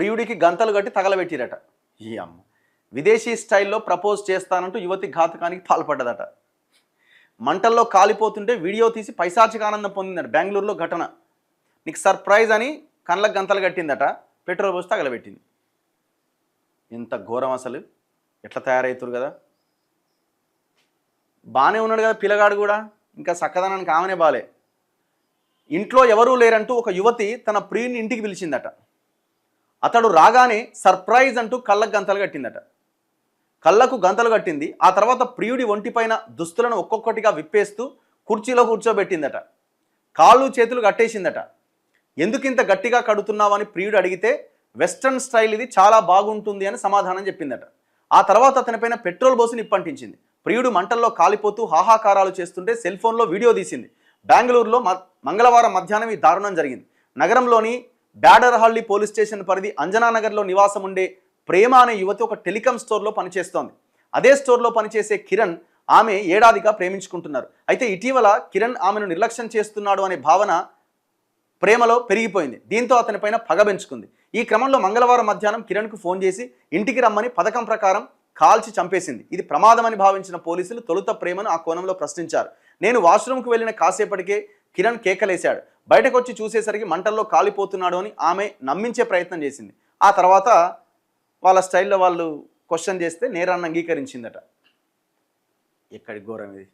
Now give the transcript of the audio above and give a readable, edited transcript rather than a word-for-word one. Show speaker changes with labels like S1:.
S1: ప్రియుడికి గంతలు కట్టి తగలబెట్టిరట. ఈ అమ్మ విదేశీ స్టైల్లో ప్రపోజ్ చేస్తానంటూ యువతి ఘాతకానికి పాల్పడ్డదట. మంటల్లో కాలిపోతుంటే వీడియో తీసి పైశాచిక ఆనందం పొందిందట. బెంగళూరులో ఘటన. నీకు సర్ప్రైజ్ అని కళ్ళకు గంతలు కట్టిందట, పెట్రోల్ పోసి తగలబెట్టింది. ఎంత ఘోరం అసలు! ఎట్లా తయారవుతారు కదా. బాగానే ఉన్నాడు కదా పిల్లగాడు కూడా, ఇంకా చక్కదనానికి ఆమెనే బాలే. ఇంట్లో ఎవరూ లేరంటూ ఒక యువతి తన ప్రియుని ఇంటికి పిలిచిందట. అతడు రాగానే సర్ప్రైజ్ అంటూ కళ్ళకు గంతలు కట్టిందట. కళ్ళకు గంతలు కట్టింది. ఆ తర్వాత ప్రియుడి ఒంటిపైన దుస్తులను ఒక్కొక్కటిగా విప్పేస్తూ కుర్చీలో కూర్చోబెట్టిందట. కాళ్ళు చేతులు కట్టేసిందట. ఎందుకింత గట్టిగా కడుతున్నావని ప్రియుడు అడిగితే వెస్ట్రన్ స్టైల్ ఇది, చాలా బాగుంటుంది అని సమాధానం చెప్పిందట. ఆ తర్వాత అతనిపైన పెట్రోల్ పోసి నిప్పంటించింది. ప్రియుడు మంటల్లో కాలిపోతూ హాహాకారాలు చేస్తుంటే సెల్ ఫోన్లో వీడియో తీసింది. బెంగళూరులో మంగళవారం మధ్యాహ్నం ఈ దారుణం జరిగింది. నగరంలోని బ్యాడర్హళ్లి పోలీస్ స్టేషన్ పరిధి అంజనానగర్లో నివాసం ఉండే ప్రేమ అనే యువతి ఒక టెలికాం స్టోర్లో పనిచేస్తోంది. అదే స్టోర్లో పనిచేసే కిరణ్ ఆమె ఏడాదిగా ప్రేమించుకుంటున్నారు. అయితే ఇటీవల కిరణ్ ఆమెను నిర్లక్ష్యం చేస్తున్నాడు అనే భావన ప్రేమలో పెరిగిపోయింది. దీంతో అతనిపైన పగ పెంచుకుంది. ఈ క్రమంలో మంగళవారం మధ్యాహ్నం కిరణ్కు ఫోన్ చేసి ఇంటికి రమ్మని పథకం ప్రకారం కాల్చి చంపేసింది. ఇది ప్రమాదమని భావించిన పోలీసులు తొలుత ప్రేమను ఆ కోణంలో ప్రశ్నించారు. నేను వాష్రూమ్కు వెళ్ళిన కాసేపటికే కిరణ్ కేకలేశాడు. బయటకు వచ్చి చూసేసరికి మంటల్లో కాలిపోతున్నాడు అని ఆమె నమ్మించే ప్రయత్నం చేసింది. ఆ తర్వాత వాళ్ళ స్టైల్లో వాళ్ళు క్వశ్చన్ చేస్తే నేరాన్ని అంగీకరించిందట. ఎక్కడి ఘోరం ఇది!